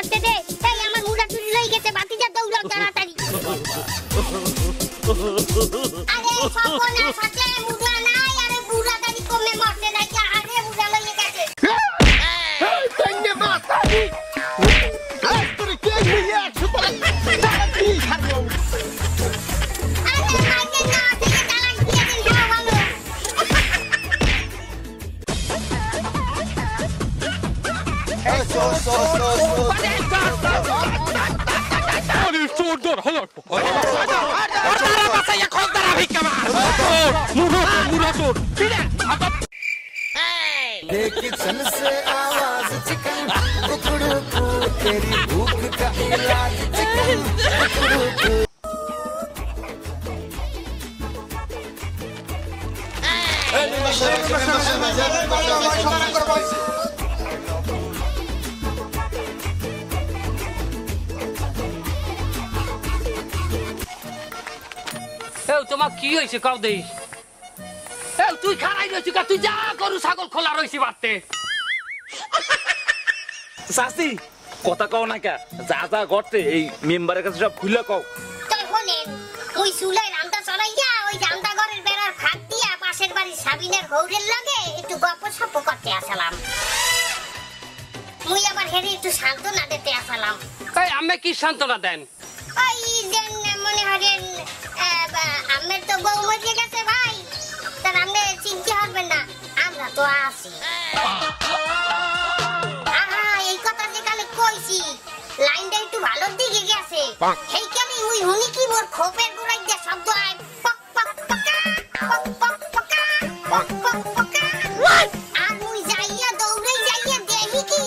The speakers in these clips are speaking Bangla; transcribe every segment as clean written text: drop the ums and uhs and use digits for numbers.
মরতে দে। এই আমার মুড়া চুরি হয়ে গেছে, বাতিটা দৌড়াও তাড়াতাড়ি। আরে সপনা সাথে মুড়া নাই, আরে বুড়া গাড়ি কমে মরতে নাই, আরে মুড়া লইয়ে গেছে। এই তেনে মাতারি এই তোর কে নিয়ে আসছ তাড়াতাড়ি ছাড়ো। আরে মাইকে না থেকে তালাক দিয়ে দিন ভালো। এই চল আরে চোরদার হলো ওরা বাসায় খোলদার ভিক্ষা মার মুড়া চোর ফিরে किचन से आवाज चिकन कुकड़ू कू तेरी भूख का इलाज चिकन कुकड़ू कू তোমার কি হয়েছে কাউ দেই তুই খারাই রয়েছিস তুই যা গরু ছাগল খোলা রয়েছি বাড়তে শাস্তি কথা কও না কা যা যা করতে এই মেম্বারের কাছে সব খুলে কও। তাই বলেন ওই চুলায় রান্না চড়াইয়া ওই রান্না ঘরের বেড়ার ফাঁক দিয়া পাশের বাড়ির সাবিনের হৌরের লগে একটু গল্প সপ্প করতে আসলাম। মুই আবার হেরে একটু সান্ত্বনা দিতে আসলাম। এই আমি কি সান্ত্বনা দেন? ওই দেন মনে হরেন আমের তো বউ মরে গেছে ভাই, তার আপনি চিনতে পারবেন না, আমরা তো আছি। এই কথা যে কালে কইছি লাইনটা একটু ভালোর দিকে গেছে, সেই কালে ওই হুনি কি মোর খোপের গোড়ায় দিয়ে শব্দ আয় পক পক পকা পক পক পকা পক পক পকা। আর মুই যাইয়া দৌড়ে যাইয়া দেখি কি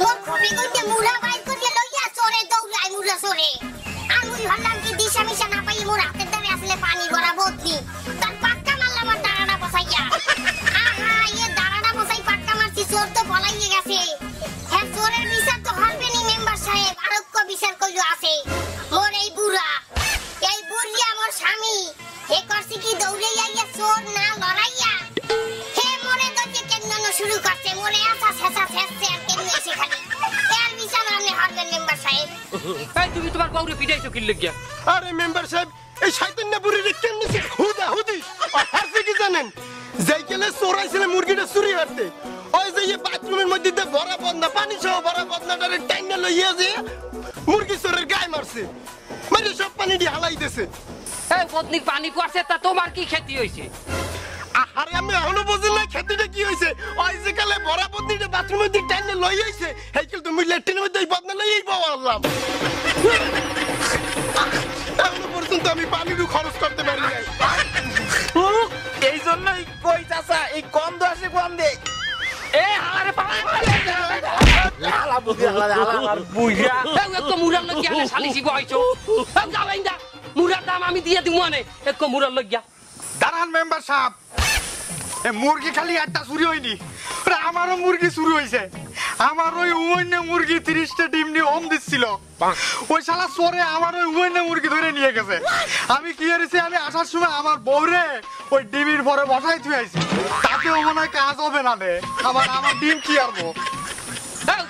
মোর খোপে কইতে মুড়া বাইর করে লইয়া চড়ে দৌড়ায় মুড়া চড়ে। আর মুই ভাবলাম কি দিশা মিশা না পাই মোর হাতের দ্বারে আসলে পানি ভরা বোতলি, তার পাক্কা মারলাম আর দাঁড়াটা বসাইয়া। এ দাঁড়াটা বসাই পাক্কা মারছি, চোর তো পলাইয়ে গেছে। হ্যাঁ চোরের বিচার তো হবেনি মেম্বার সাহেব, আরোগ্য বিচার কইলো আছে। মোর এই বুড়া এই বুড়িয়া মোর স্বামী হে করছি কি দৌড়ে যাইয়া চোর না লড়াইয়া হে মরে দকে কেন্দ্র শুরু করছে, মরে আসা শেষা শেষছে আর কেন এসে খালি এর বিচার আপনি হবেন মেম্বার সাহেব। এই তুমি তোমার বউরে পিটাইছো কি লাগিয়া? আরে মেম্বার সাহেব এই শয়তান বুড়িরে কেন নিছে হুদা হুদি আর কি জানেন যাই গেলে চোরাইছিল মুরগিটা চুরি করতে, ওই যে এই বাথরুমের মধ্যে দিয়ে ভরা বদনা পানি সহ ভরা বদনাটারে টাইনা লইয়া যে মুরগি চোরের গায়ে মারছে, মানে সব পানি দিয়ে হালাই দিয়েছে। এই পত্নী পানি পড়ছে তা তোমার কি ক্ষতি হয়েছে? আরে আমি এখনো বুঝি না ক্ষতিটা কি হয়েছে। ওই যে কালে ভরা বদনিটা বাথরুমের দিকে টাইনা লই আইছে, হেইকেল তুমি ল্যাট্রিনের মধ্যে বদনা লইয়াই পাওয়ালাম। এখনো পর্যন্ত আমি পানিরও খরচ করতে পারি নাই। এই জন্যই কই চাচা এই কম দোষে কম দে এ হালারে পালা হালা বুঝি হালা আর বুইয়া একটু মুরার লাগিয়া শালিশি বইছো যাবেন না, মুরার দাম আমি দিয়ে দিব মানে একটু মুরার লাগিয়া। দাঁড়ান মেম্বার সাহেব, মুরগি খালি একটা চুরি হয়নি, আমারও মুরগি চুরি হয়েছে। আমার ওই উমন্য মুরগি 30টা ডিম নিয়ে ওম দিচ্ছিল, ওই শালা চোরে আমার ওই উমন্য মুরগি ধরে নিয়ে গেছে। আমি কি করেছি, আমি আসার সময় আমার বউরে ওই ডিমের পরে বসাই থুয়ে আইছি, তাতেও মনে হয় কাজ হবে না রে। আমার ডিম কি আরবো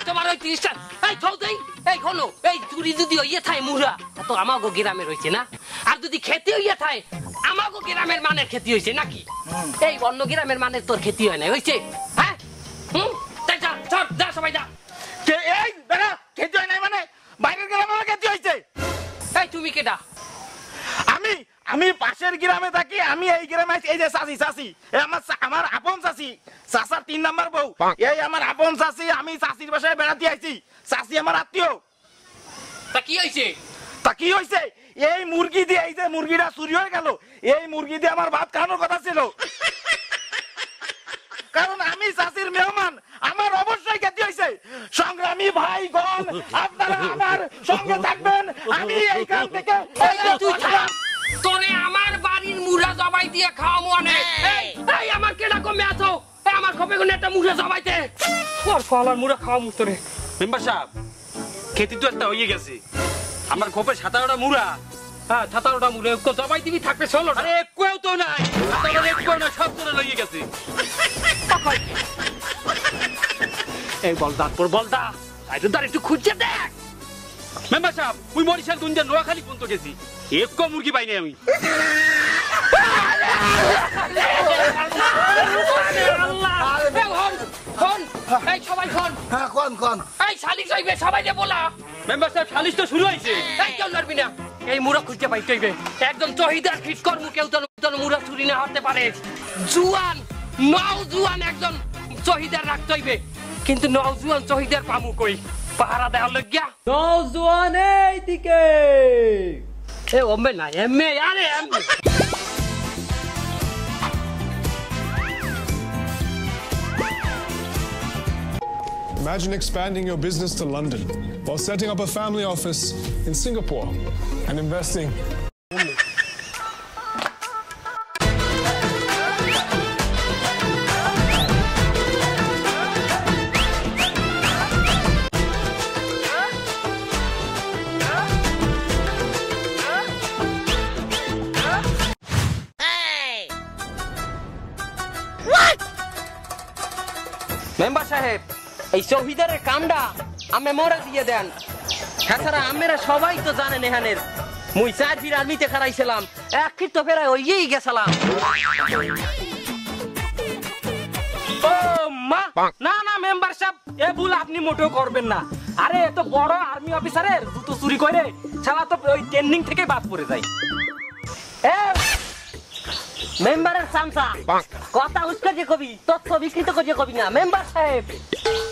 তোমার ওই 30টা এই থৌ দেই এই হলো এই চুরি যদি হইয়ে থাই মুরা তো আমাগো গ্রামের হইছে না, আর যদি খেতে হইয়া থাই আমাগো গ্রামের মানের খেতি হইছে নাকি? এই অন্য গ্রামের মানের তোর খেতি হয় না হইছে? হ্যাঁ তাই যা চল যা সবাই যা। কে এই দাঁড়া খেতে হয় নাই মানে বাইরের গ্রামে খেতে হইছে? এই তুমি কেডা? আমি আমি পাশের গ্রামে থাকি, আমি এই গ্রামে এই যে চাচি চাচি আমার আপন চাচি চাচার 3 নাম্বার বউ, এই আমার আপন চাচি, আমি চাচির বাসায় বেড়াতে আইছি, চাচি আমার আত্মীয়। তা কি হইছে? তা কি হইছে, এই মুরগি দিয়ে এই যে মুরগিটা চুরি হয়ে গেল, এই মুরগি দিয়ে আমার ভাত খাওয়ানোর কথা ছিল, কারণ আমি চাচির মেহমান, আমার অবশ্যই খেতে হইছে। সংগ্রামী ভাইগণ আপনারা আমার সঙ্গে থাকবেন, আমি এইখান থেকে তোরে আমার বাড়ির মুড়া জবাই দিয়ে খাওয়াবো মানে। এই আমার কেডা কমে আছো, এই আমার খপে কোন একটা মুড়া জবাইতে ওর ফালার মুড়া খাওয়াবো তোরে। মেম্বার সাহেব খেতে তো একটা হয়ে গেছে, আমার খোপে 17টা মুড়া। হ্যাঁ 17টা মুড়া জবাই দিবি থাকবে 16টা। আরে একটাও তো নাই, 17টা একটাও না, সব করে লইয়ে গেছে। এই বলদা তোর বলদা একটু খুঁজে দেখ। মেম্বার সাহেব ওই মরিশাল দুনজা নোয়াখালী পর্যন্ত গেছি এক মুরগি পাইনি আমি এই সবাই শোন হ্যাঁ কোন এই সালিশ হইবে সবাই যে বলা মেম্বার সাহেব সালিশ তো শুরু হয়েছে এই কেউ লড়বি না এই মুরা খুঁজতে পাইতে হইবে একদম চহিদার ফিট কর্ম কেউ তোর মুরা চুরি না হতে পারে জুয়ান নওজুয়ান একজন চহিদার রাখতে হইবে কিন্তু নওজুয়ান চহিদার পামু কই পাহারা দেওয়ার লাগিয়া নওজোয়ান এইদিকে এ ওমবে না এমএ আরে MA Imagine expanding your business to London while setting up a family office in Singapore and investing. Member সাহেব এই শহীদের কামটা আমি মোরে দিয়ে দেন তাছাড়া আমরা সবাই তো জানেন এখানের মুই 4 ফির আর্মিতে খারাইছিলাম এক ফির তো ফেরাই হইয়েই গেছিলাম ও মা না না মেম্বার সাহেব এ ভুল আপনি মোটেও করবেন না আরে এত বড় আর্মি অফিসারের জুতো চুরি করে শালা তো ওই ট্রেনিং থেকে বাদ পড়ে যায় এ মেম্বারের সামসা কথা উস্কাজে কবি তথ্য বিকৃত করে কবি না মেম্বার সাহেব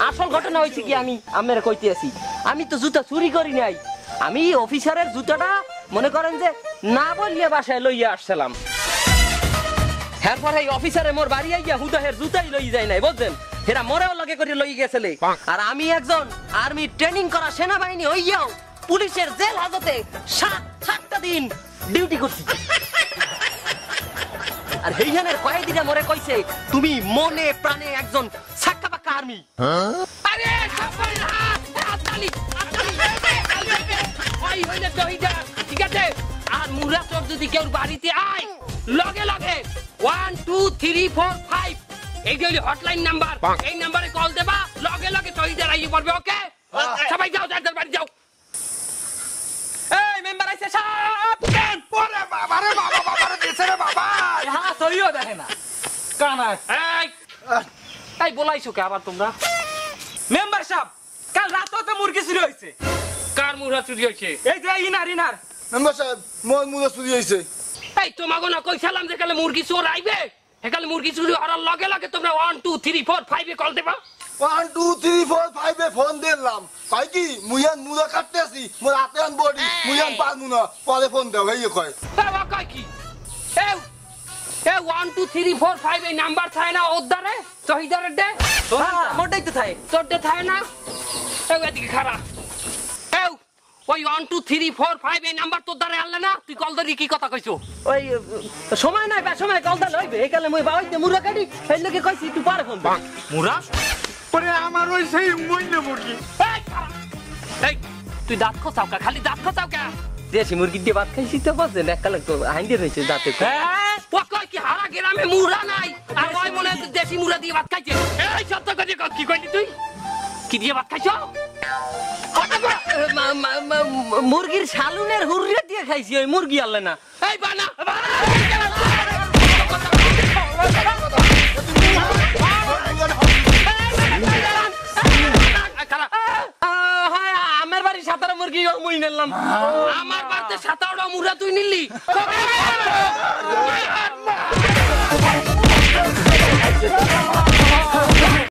আসল ঘটনা হইছে কি আমি আমরা কইতে আছি আমি তো জুতা চুরি করি নাই আমি অফিসারের জুতাটা মনে করেন যে না বলিয়ে বাসায় লইয়া আসছিলাম এরপর এই অফিসারে মোর বাড়ি আইয়া হুদাহের জুতাই লই যায় নাই বুঝছেন এরা মোরেও লগে করে লই গেছিলে আর আমি একজন আর্মি ট্রেনিং করা সেনাবাহিনী হইয়াও পুলিশের জেল হাজতে 7টা দিন ডিউটি করছি আর হেইখানের কয়েদিরা মোরে কইছে তুমি মনে প্রাণে একজন সাক্কা পাক্কা আর্মি আরে সবাই হাততালি ওই হইলে জহিদা ঠিক আছে আর মুরা তোর যদি কেউ বাড়িতে আয় লগে লগে 1 2 3 4 5 এই যে হটলাইন নাম্বার এই নম্বরে কল দেবা লগে লগে জহিদা আইয়ে পড়বে ওকে সবাই যাও যার বাড়ি যাও এই মেম্বার আইছে সাবধান ওরে বাবা রে দেশে রে বাবা হ্যাঁ সইও দেখে না কানা এই বলাইছো কে আবার তোমরা মেম্বার সাহেব কাল রাতে মুরগি চুরি হয়েছে কার মুরা চুরি হইছে এই যে ইনার মেম্বার সাহেব মোর মুদা চুরি হইছে এই তোমাগো না কইছিলাম যে কালে মুরগি চোর আইবে একালে মুরগি চুরি হওয়ার লগে লগে তোমরা 1 2 3 4 5 এ কল দেবা 1 2 3 4 5 এ ফোন দিলাম কই কি মুয়ান মুদা কাটতে আসি মোর হাতে আন বডি মুয়ান পারমু না পরে ফোন দাও এই কয় বাবা কই কি এই 1 2 3 4 5 এই নাম্বার থাকে না ওদারে শহীদারের দে মোটাই তো থাকে তোরতে থাকে না এই এদিকে খারাপ এই ওই 1 2 3 4 5 এই নাম্বার তোর দ্বারে আনলে না তুই কল ধরি কি কথা কইছো ওই সময় নাই বা সময় কল দা লইবে এই কালে মই বাউইতে মুরা কাটি এই লগে কইছি তুই পারে ফোন মুরা পরে আমার ওই সেই মইনা মুরগি এই তুই দাঁত খসাও কা খালি দাঁত খসাও কা দেশি মুরগি দিয়ে ভাত খাইছি তো বসে না কালে তো হাইন্ডে রইছে দাঁতে ও কই কি হারা গ্রামে মুরা নাই আর ওই মনে দেশি মুরা দিয়ে ভাত খাইছে এই সত্য করে কি কইলি তুই কি দিয়ে ভাত খাইছো মুরগির সালুনের হুররে দিয়ে খাইছি ওই মুরগি আনলে না এই বানা আমার বাড়ি 17 মুরগি মুই নিলাম আমার বাড়িতে 17টা মুরা তুই নিলি